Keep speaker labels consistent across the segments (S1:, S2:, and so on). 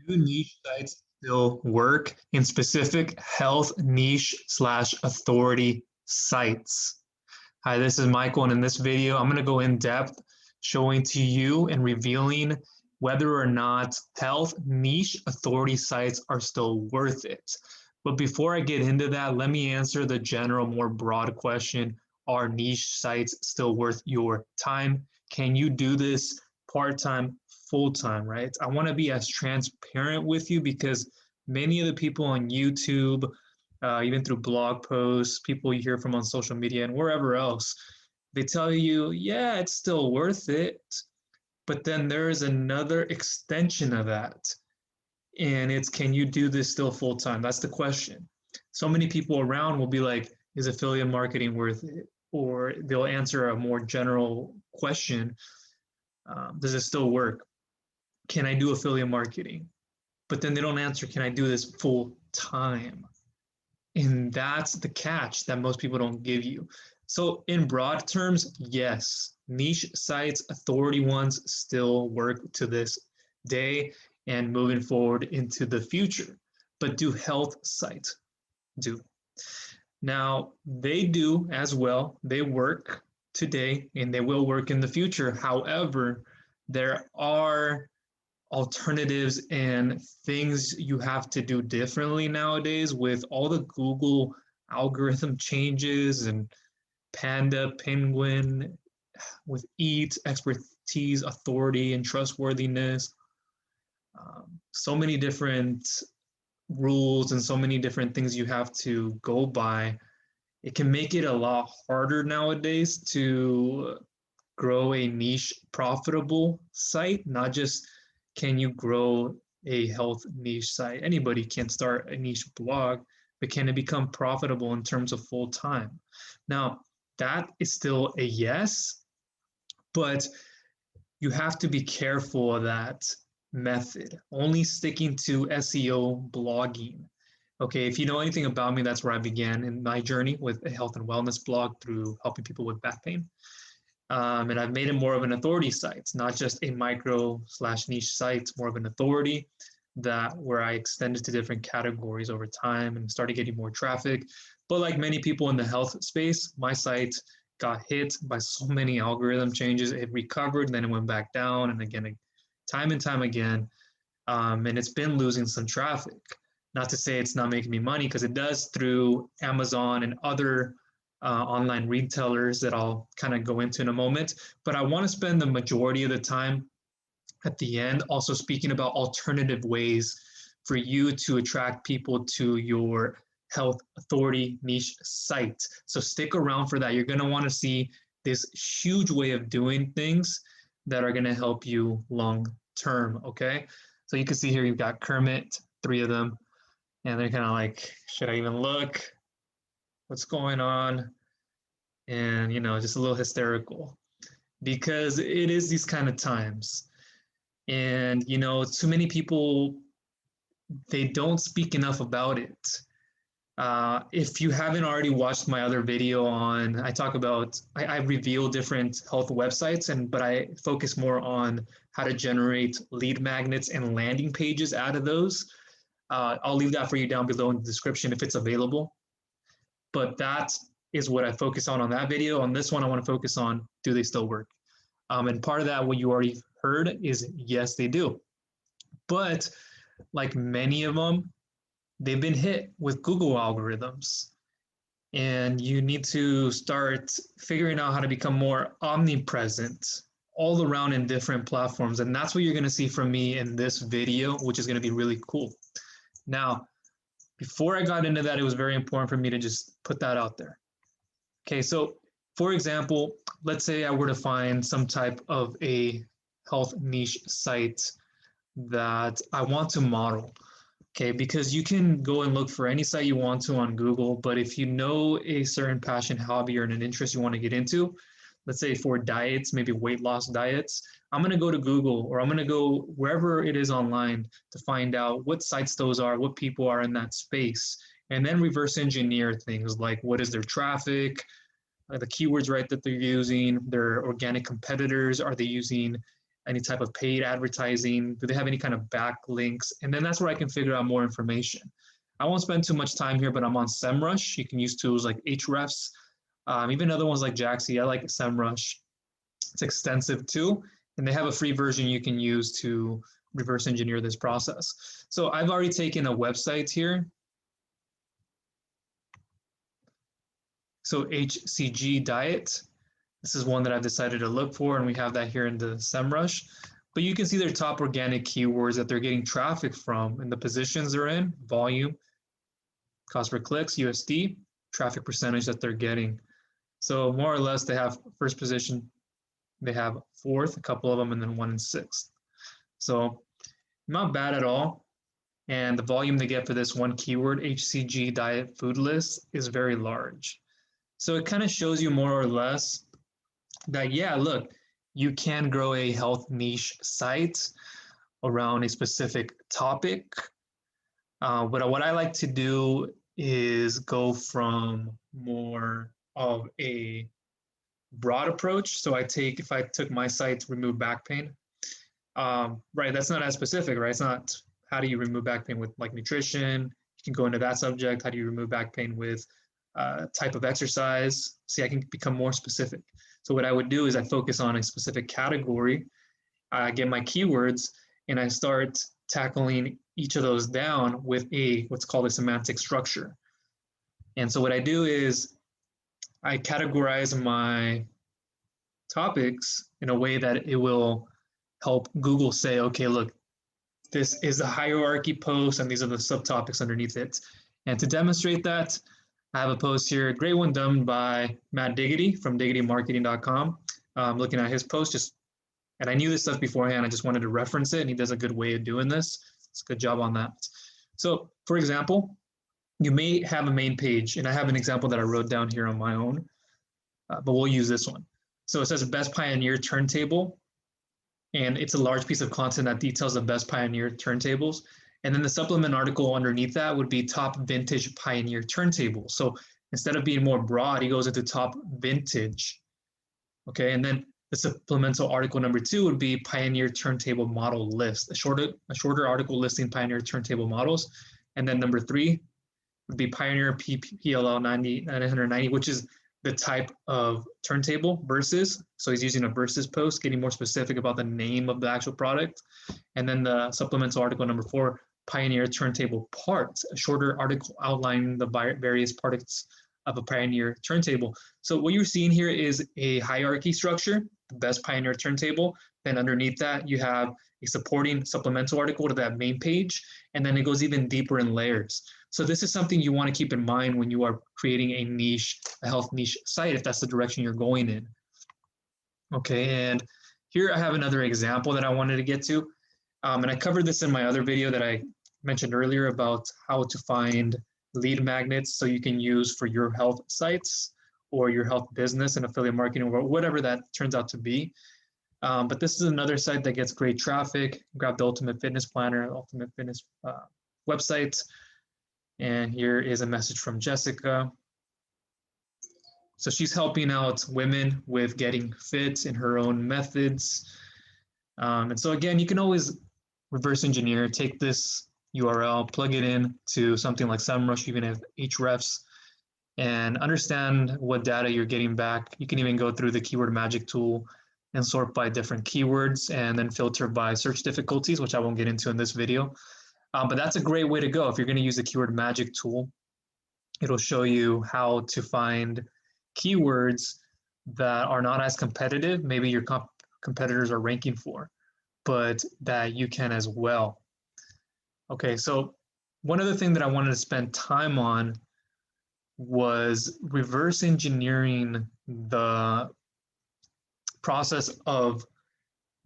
S1: Do niche sites still work in specific health niche slash authority sites? Hi, this is Michael, and in this video, I'm going to go in depth showing to you and revealing whether or not health niche authority sites are still worth it. But before I get into that, let me answer the general, more broad question. Are niche sites still worth your time? Can you do this part-time, full-time, right? I want to be as transparent with you because many of the people on YouTube, even through blog posts, people you hear from on social media and wherever else, they tell you, yeah, it's still worth it. But then there is another extension of that. And it's, can you do this still full time? That's the question. So many people around will be like, is affiliate marketing worth it? Or they'll answer a more general question. Does it still work? Can I do affiliate marketing? But then they don't answer, can I do this full time? And that's the catch that most people don't give you. So in broad terms, yes, niche sites, authority ones still work to this day and moving forward into the future. But do health sites do? Now, they do as well. They work today and they will work in the future. However, there are alternatives and things you have to do differently nowadays with all the Google algorithm changes and Panda, Penguin, with EAT, expertise, authority, and trustworthiness. So many different rules and so many different things you have to go by. It can make it a lot harder nowadays to grow a niche profitable site, not just can you grow a health niche site. Anybody can start a niche blog, but can it become profitable in terms of full time? Now, that is still a yes, but you have to be careful of that method, only sticking to SEO blogging. Okay, if you know anything about me, that's where I began in my journey with a health and wellness blog through helping people with back pain. And I've made it more of an authority site, not just a micro slash niche site, more of an authority that where I extended to different categories over time and started getting more traffic. But like many people in the health space, my site got hit by so many algorithm changes. It recovered, and then it went back down, and again, time and time again. And it's been losing some traffic. Not to say it's not making me money, because it does through Amazon and other online retailers that I'll kind of go into in a moment. But I want to spend the majority of the time at the end also speaking about alternative ways for you to attract people to your health authority niche site. So stick around for that. You're going to want to see this huge way of doing things that are going to help you long term. Okay. So you can see here, you've got Kermit, 3 of them, and they're kind of like, should I even look? What's going on? And, just a little hysterical because it is these kind of times. And, too many people, they don't speak enough about it. If you haven't already watched my other video on, I reveal different health websites, but I focus more on how to generate lead magnets and landing pages out of those. I'll leave that for you down below in the description if it's available. But that is what I focus on that video. On this one, I want to focus on, do they still work? And part of that, what you already heard, is yes, they do. But like many of them, they've been hit with Google algorithms. And you need to start figuring out how to become more omnipresent all around in different platforms. And that's what you're going to see from me in this video, which is going to be really cool. Now, before I got into that, it was very important for me to just put that out there. Okay, so for example, let's say I were to find some type of a health niche site that I want to model. Okay, because you can go and look for any site you want to on Google, but if you know a certain passion, hobby, or an interest you want to get into, let's say for diets, maybe weight loss diets, I'm going to go to Google, or I'm going to go wherever it is online to find out what sites those are, what people are in that space, and then reverse engineer things like what is their traffic, the keywords right that they're using, their organic competitors, are they using any type of paid advertising? Do they have any kind of backlinks? And then that's where I can figure out more information. I won't spend too much time here, but I'm on SEMrush. You can use tools like Ahrefs, even other ones like Jaxi. I like SEMrush. It's extensive too, and they have a free version you can use to reverse engineer this process. So I've already taken a website here. So HCG Diet. This is one that I've decided to look for, and we have that here in the SEMrush. But you can see their top organic keywords that they're getting traffic from and the positions they're in, volume, cost per clicks, USD, traffic percentage that they're getting. So more or less, they have first position, they have fourth, a couple of them, and then 1 and 6th. So not bad at all. And the volume they get for this one keyword, HCG diet food list, is very large. So it kind of shows you more or less that, yeah, look, you can grow a health niche site around a specific topic. But what I like to do is go from more of a broad approach. So if I took my site to remove back pain, right, that's not as specific, right? It's not how do you remove back pain with like nutrition. You can go into that subject. How do you remove back pain with type of exercise? See, I can become more specific. So what I would do is I focus on a specific category, I get my keywords, and I start tackling each of those down with what's called a semantic structure. And so what I do is I categorize my topics in a way that it will help Google say, okay, look, this is a hierarchy post and these are the subtopics underneath it. And to demonstrate that, I have a post here, a great one done by Matt Diggity from diggitymarketing.com. Looking at his post, and I knew this stuff beforehand, I just wanted to reference it, and he does a good way of doing this. It's a good job on that. So for example, you may have a main page, and I have an example that I wrote down here on my own, but we'll use this one. So it says Best Pioneer Turntable, and it's a large piece of content that details the best Pioneer turntables. And then the supplement article underneath that would be top vintage Pioneer turntable. So instead of being more broad, he goes into top vintage. Okay, and then the supplemental article number 2 would be Pioneer turntable model list, a shorter article listing Pioneer turntable models. And then number 3 would be Pioneer PLL 990, which is the type of turntable versus. So he's using a versus post, getting more specific about the name of the actual product. And then the supplemental article number 4, Pioneer turntable parts, a shorter article outlining the various parts of a Pioneer turntable. So what you're seeing here is a hierarchy structure, the best Pioneer turntable. Then underneath that, you have a supporting supplemental article to that main page, and then it goes even deeper in layers. So this is something you want to keep in mind when you are creating a health niche site, if that's the direction you're going in. Okay, and here I have another example that I wanted to get to. And I covered this in my other video that I mentioned earlier about how to find lead magnets so you can use for your health sites or your health business and affiliate marketing or whatever that turns out to be. But this is another site that gets great traffic. Grab the Ultimate Fitness Planner, Ultimate Fitness website. And here is a message from Jessica. So she's helping out women with getting fit in her own methods. And so again, you can always reverse engineer, take this URL, plug it in to something like SEMrush, even have Ahrefs, and understand what data you're getting back. You can even go through the keyword magic tool and sort by different keywords and then filter by search difficulties, which I won't get into in this video. But that's a great way to go. If you're going to use the keyword magic tool, it'll show you how to find keywords that are not as competitive, maybe your competitors are ranking for, but that you can as well. Okay, so one other thing that I wanted to spend time on was reverse engineering the process of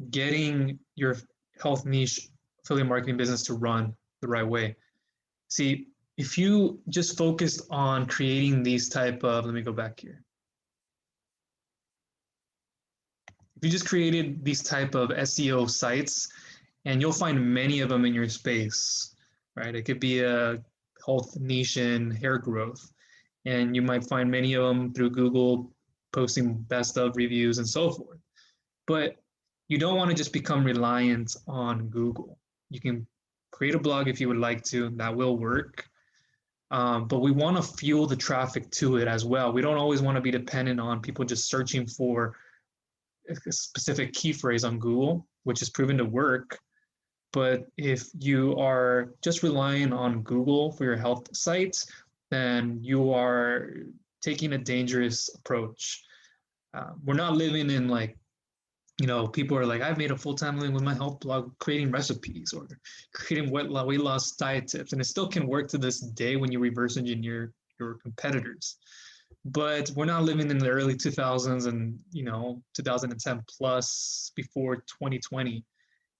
S1: getting your health niche affiliate marketing business to run the right way. See, if you just focused on creating these type of, let me go back here. If you just created these type of SEO sites, and you'll find many of them in your space, right? It could be a health niche in hair growth, and you might find many of them through Google posting best of reviews and so forth. But you don't want to just become reliant on Google. You can create a blog if you would like to, that will work. But we want to fuel the traffic to it as well. We don't always want to be dependent on people just searching for a specific key phrase on Google, which is proven to work. But if you are just relying on Google for your health sites, then you are taking a dangerous approach. We're not living in like, people are like, I've made a full-time living with my health blog, creating recipes or creating weight loss diet tips. And it still can work to this day when you reverse engineer your competitors. But we're not living in the early 2000s and, 2010 plus before 2020,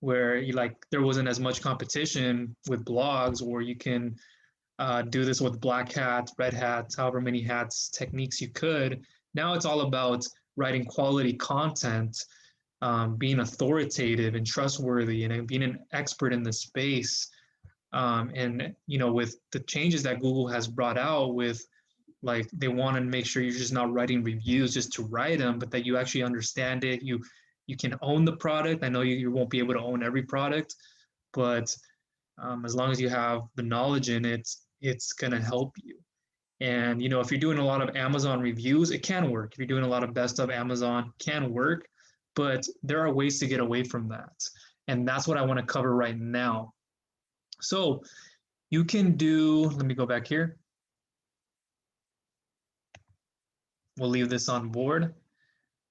S1: where there wasn't as much competition with blogs, or you can do this with black hats, red hats, however many hats, techniques you could. Now it's all about writing quality content, being authoritative and trustworthy, and being an expert in the space. And with the changes that Google has brought out, with like they want to make sure you're just not writing reviews just to write them, but that you actually understand it. You can own the product. I know you won't be able to own every product, but as long as you have the knowledge in it, it's going to help you. And if you're doing a lot of Amazon reviews, it can work. If you're doing a lot of best of Amazon, can work. But there are ways to get away from that. And that's what I want to cover right now. So you can do, let me go back here. We'll leave this on board.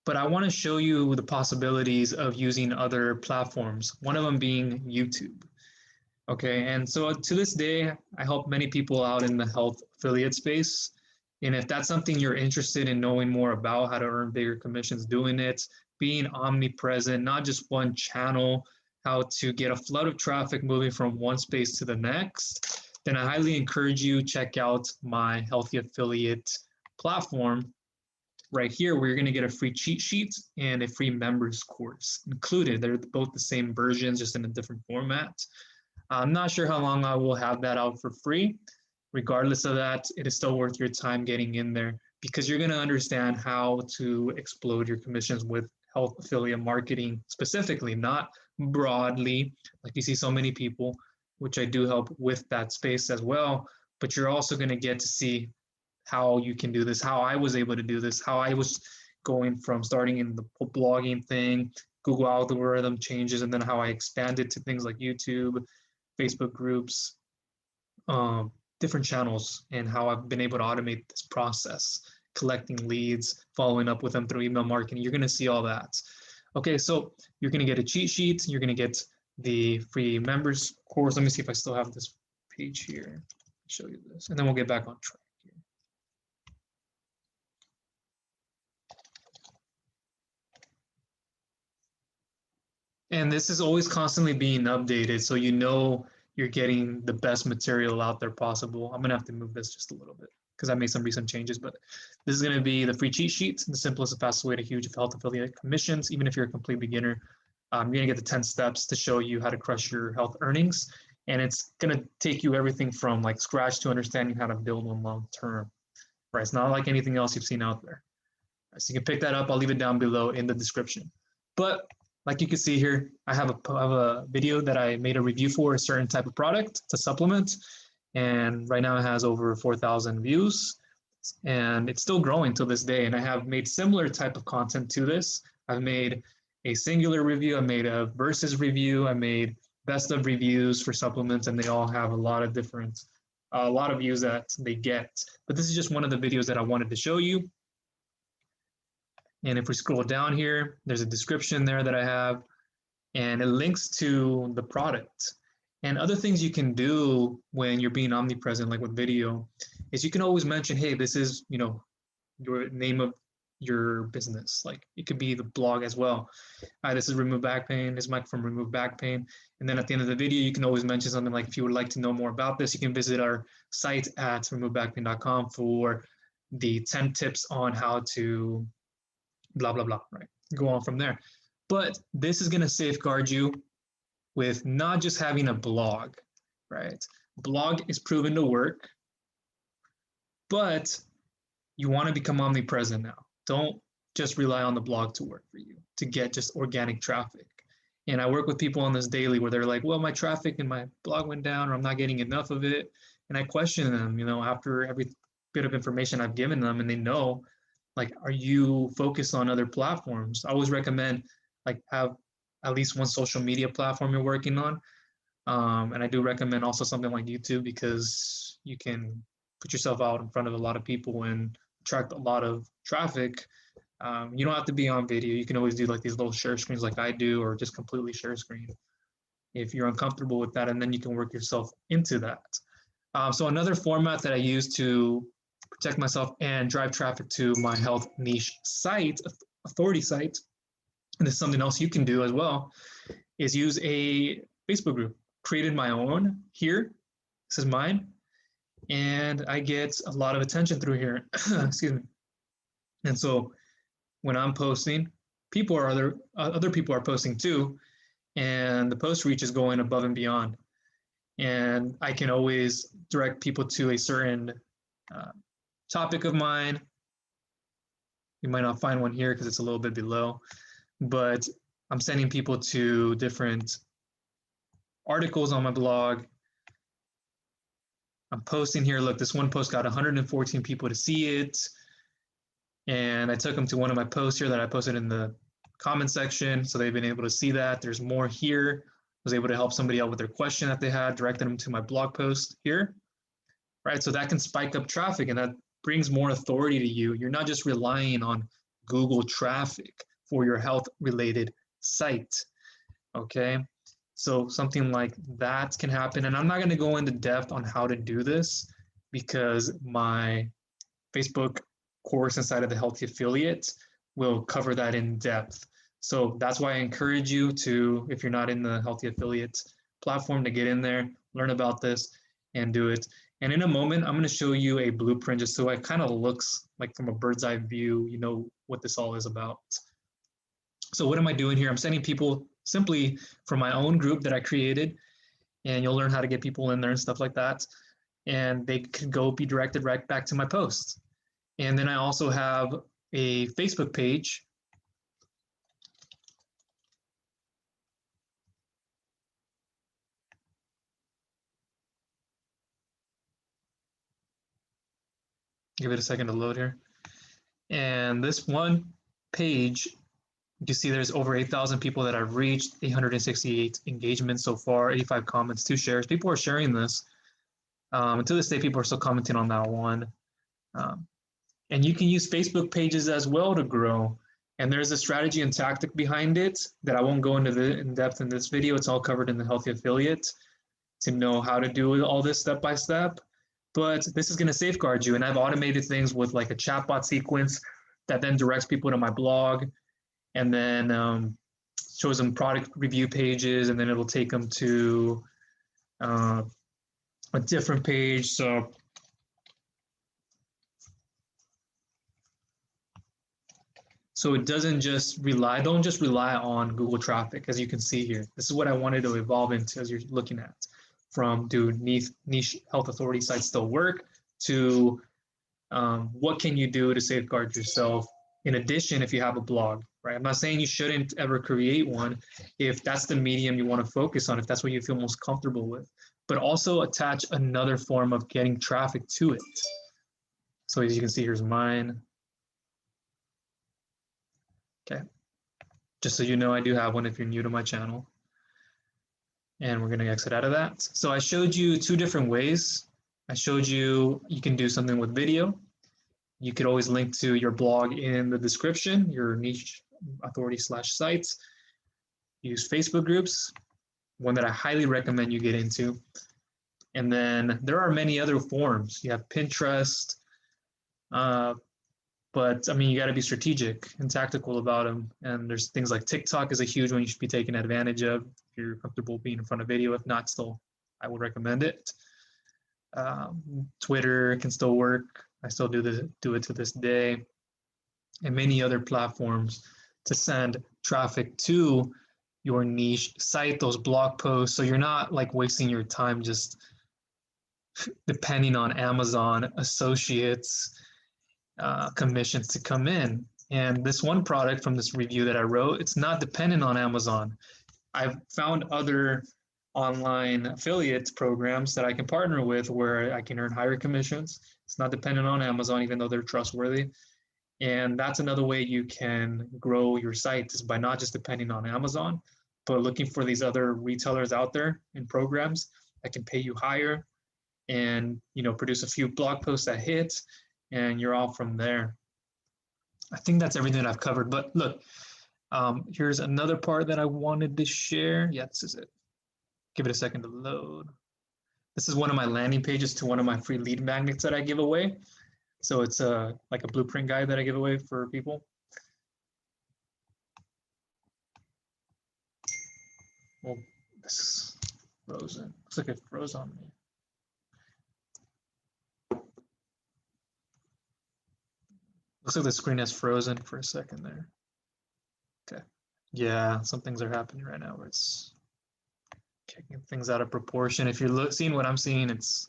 S1: But I want to show you the possibilities of using other platforms, one of them being YouTube. Okay, and so to this day, I help many people out in the health affiliate space. And if that's something you're interested in knowing more about, how to earn bigger commissions doing it, being omnipresent, not just one channel, how to get a flood of traffic moving from one space to the next, then I highly encourage you check out my healthy affiliate platform right here, where you're going to get a free cheat sheet and a free members course included. They're both the same versions, just in a different format. I'm not sure how long I will have that out for free. Regardless of that, it is still worth your time getting in there, because you're going to understand how to explode your commissions with health affiliate marketing specifically, not broadly, like you see so many people, which I do help with that space as well. But you're also going to get to see how you can do this, how I was able to do this, how I was going from starting in the blogging thing, Google algorithm changes, and then how I expanded to things like YouTube, Facebook groups, different channels, and how I've been able to automate this process, collecting leads, following up with them through email marketing. You're going to see all that. Okay, so you're going to get a cheat sheet. You're going to get the free members course. Let me see if I still have this page here. I'll show you this, and then we'll get back on track here. And this is always constantly being updated, so you're getting the best material out there possible. I'm gonna have to move this just a little bit because I made some recent changes, but this is gonna be the free cheat sheet, the simplest and fastest way to huge health affiliate commissions. Even if you're a complete beginner, you're gonna get the 10 steps to show you how to crush your health earnings. And it's gonna take you everything from like scratch to understanding how to build one long term, right? It's not like anything else you've seen out there. So you can pick that up. I'll leave it down below in the description. But like you can see here, I have a video that I made a review for a certain type of product. It's a supplement. And right now it has over 4,000 views. And it's still growing to this day. And I have made similar type of content to this. I've made a singular review. I made a versus review. I made best of reviews for supplements. And they all have a lot of views that they get. But this is just one of the videos that I wanted to show you. And if we scroll down here, there's a description there that I have, and it links to the product. And other things you can do when you're being omnipresent, like with video, is you can always mention, hey, this is, your name of your business. Like it could be the blog as well. Hi, this is Remove Back Pain. This is Mike from Remove Back Pain. And then at the end of the video, you can always mention something like, if you would like to know more about this, you can visit our site at removebackpain.com for the 10 tips on how to blah, blah, blah, right? Go on from there. But this is going to safeguard you with not just having a blog, right? Blog is proven to work, but you want to become omnipresent now. Don't just rely on the blog to work for you, to get just organic traffic. And I work with people on this daily where they're like, well, my traffic in my blog went down, or I'm not getting enough of it. And I question them, after every bit of information I've given them, and they know, like, are you focused on other platforms? I always recommend, like, have at least one social media platform you're working on. And I do recommend also something like YouTube, because you can put yourself out in front of a lot of people and attract a lot of traffic. You don't have to be on video. You can always do like these little share screens like I do, or just completely share screen if you're uncomfortable with that, and then you can work yourself into that. So another format that I use to protect myself and drive traffic to my health niche site, authority site, and this is something else you can do as well, is use a Facebook group. Created my own here. This is mine. And I get a lot of attention through here. Excuse me. And so when I'm posting, other people are posting too, and the post reach is going above and beyond. And I can always direct people to a certain topic of mine. You might not find one here because it's a little bit below, but I'm sending people to different articles on my blog. I'm posting here. Look, this one post got 114 people to see it. And I took them to one of my posts here that I posted in the comment section. So they've been able to see that. There's more here. I was able to help somebody out with their question that they had, directed them to my blog post here. Right? So that can spike up traffic, and that brings more authority to you. You're not just relying on Google traffic for your health related site. Okay. So something like that can happen. And I'm not going to go into depth on how to do this, because my Facebook course inside of the Healthy Affiliate will cover that in depth. So that's why I encourage you to, if you're not in the Healthy Affiliate platform, to get in there, learn about this, and do it. And in a moment, I'm going to show you a blueprint just so it kind of looks like from a bird's eye view, you know what this all is about. So what am I doing here? I'm sending people simply from my own group that I created, and you'll learn how to get people in there and stuff like that. And they can go be directed right back to my posts. And then I also have a Facebook page. Give it a second to load here. And this one page, you see there's over 8,000 people that I've reached, 868 engagements so far, 85 comments, 2 shares. People are sharing this. And to this day, people are still commenting on that one. And you can use Facebook pages as well to grow. And there's a strategy and tactic behind it that I won't go into in depth in this video. It's all covered in the Healthy Affiliate to know how to do all this step by step. But this is going to safeguard you. And I've automated things with like a chatbot sequence that then directs people to my blog, and then shows them product review pages, and then it'll take them to a different page. So it doesn't just don't just rely on Google traffic, as you can see here. This is what I wanted to evolve into as you're looking at, from do niche health authority sites still work to what can you do to safeguard yourself in addition if you have a blog, right? I'm not saying you shouldn't ever create one if that's the medium you want to focus on, if that's what you feel most comfortable with, but also attach another form of getting traffic to it. So as you can see, here's mine. Okay, just so you know, I do have one if you're new to my channel. And we're going to exit out of that. So I showed you 2 different ways. I showed you can do something with video. You could always link to your blog in the description, your niche authority /sites. Use Facebook groups, one that I highly recommend you get into. And then there are many other forms. You have Pinterest, but I mean, you got to be strategic and tactical about them. And there's things like TikTok is a huge one you should be taking advantage of if you're comfortable being in front of video. If not, still, I would recommend it. Twitter can still work. I still do it to this day. And many other platforms to send traffic to your niche site, those blog posts. So you're not like wasting your time just depending on Amazon associates commissions to come in. And this one product from this review that I wrote, it's not dependent on Amazon. I've found other online affiliate programs that I can partner with where I can earn higher commissions. It's not dependent on Amazon, even though they're trustworthy. And that's another way you can grow your site is by not just depending on Amazon, but looking for these other retailers out there and programs that can pay you higher and produce a few blog posts that hit, and you're off from there. I think that's everything that I've covered. But look, here's another part that I wanted to share. Yeah, this is it. Give it a second to load. This is one of my landing pages to one of my free lead magnets that I give away. So it's like a blueprint guide that I give away for people. Well, this is frozen. Looks like it froze on me. Looks like the screen has frozen for a second there. Okay. Yeah, some things are happening right now where it's kicking things out of proportion. If you're seeing what I'm seeing, it's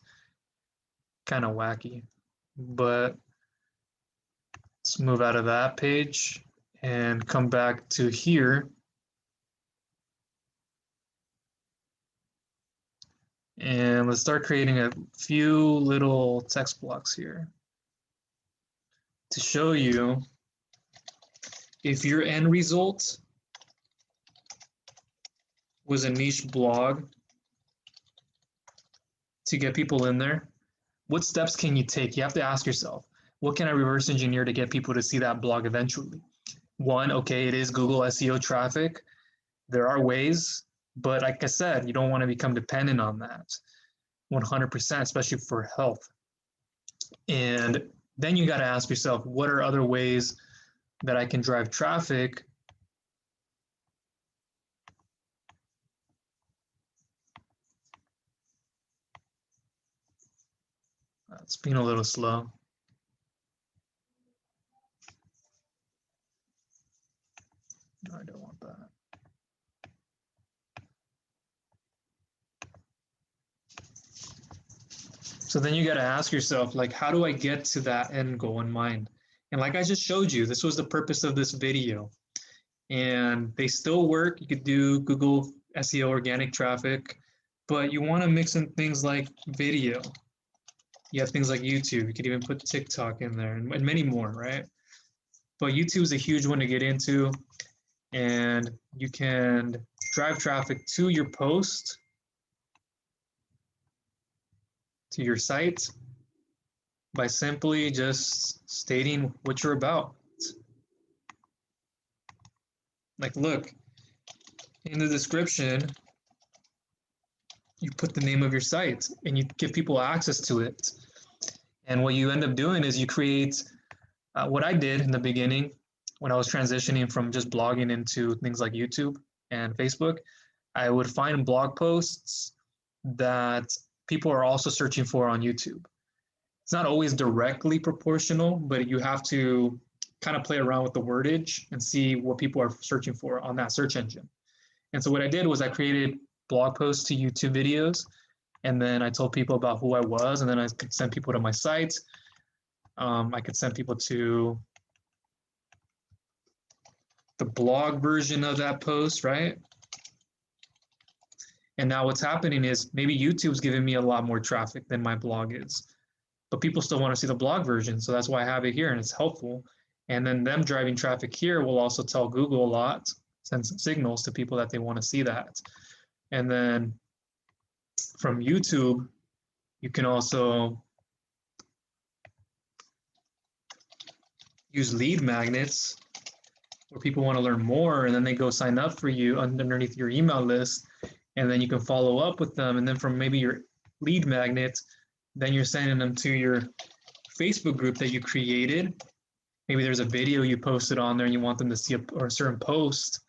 S1: kind of wacky. But let's move out of that page and come back to here. And let's start creating a few little text blocks here to show you if your end result was a niche blog to get people in there, what steps can you take? You have to ask yourself, what can I reverse engineer to get people to see that blog eventually? One, okay, it is Google SEO traffic. There are ways, but like I said, you don't want to become dependent on that 100%, especially for health. And then you got to ask yourself, what are other ways that I can drive traffic it's being a little slow. No, I don't want that. So then you got to ask yourself, like, how do I get to that end goal in mind? And like I just showed you, this was the purpose of this video. And they still work. You could do Google SEO organic traffic, but you want to mix in things like video. You have things like YouTube. You could even put TikTok in there and many more, right? But YouTube is a huge one to get into. And you can drive traffic to your post, to your site, by simply just stating what you're about. Like, look, in the description, you put the name of your site and you give people access to it. And what you end up doing is you create what I did in the beginning when I was transitioning from just blogging into things like YouTube and Facebook. I would find blog posts that people are also searching for on YouTube. It's not always directly proportional, but you have to kind of play around with the wordage and see what people are searching for on that search engine. And so what I did was I created blog posts to YouTube videos, and then I told people about who I was, and then I could send people to my site. I could send people to the blog version of that post, right? And now what's happening is maybe YouTube's giving me a lot more traffic than my blog is, but people still want to see the blog version. So that's why I have it here and it's helpful. And then them driving traffic here will also tell Google a lot, send some signals to people that they want to see that. And then from YouTube, you can also use lead magnets where people want to learn more and then they go sign up for you underneath your email list, and then you can follow up with them. And then from maybe your lead magnet, then you're sending them to your Facebook group that you created. Maybe there's a video you posted on there and you want them to see a certain post,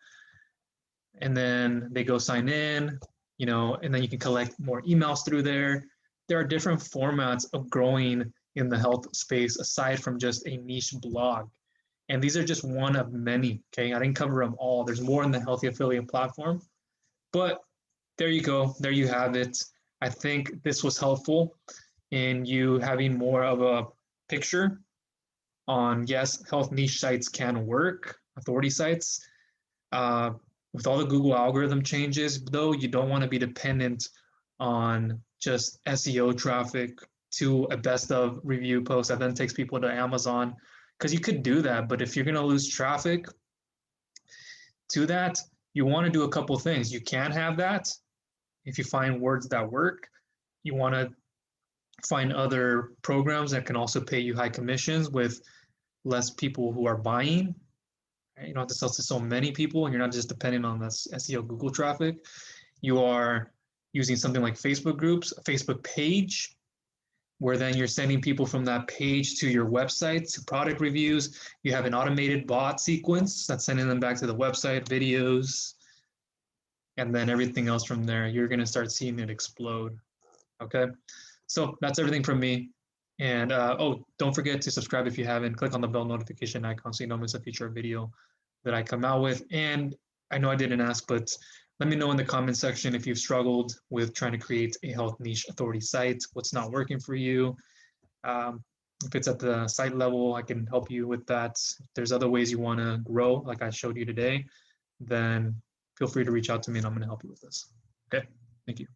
S1: and then they go sign in, and then you can collect more emails through there. There are different formats of growing in the health space aside from just a niche blog. And these are just one of many, okay? I didn't cover them all. There's more in the Healthy Affiliate platform, but there you go. There you have it. I think this was helpful in you having more of a picture on, yes, health niche sites can work, authority sites. With all the Google algorithm changes, though, you don't want to be dependent on just SEO traffic to a best of review post that then takes people to Amazon. Because you could do that, but if you're going to lose traffic to that, you want to do a couple things. You can have that if you find words that work. You want to find other programs that can also pay you high commissions with less people who are buying. You don't have to sell to so many people, and you're not just depending on this SEO Google traffic. You are using something like Facebook groups, a Facebook page, where then you're sending people from that page to your website, to product reviews. You have an automated bot sequence that's sending them back to the website, videos, and then everything else from there. You're going to start seeing it explode. Okay. So that's everything from me. And don't forget to subscribe if you haven't. Click on the bell notification icon so you don't miss a future video that I come out with. And I know I didn't ask, but let me know in the comment section if you've struggled with trying to create a health niche authority site, what's not working for you. If it's at the site level, I can help you with that. If there's other ways you want to grow, like I showed you today, then feel free to reach out to me and I'm going to help you with this. Okay, thank you.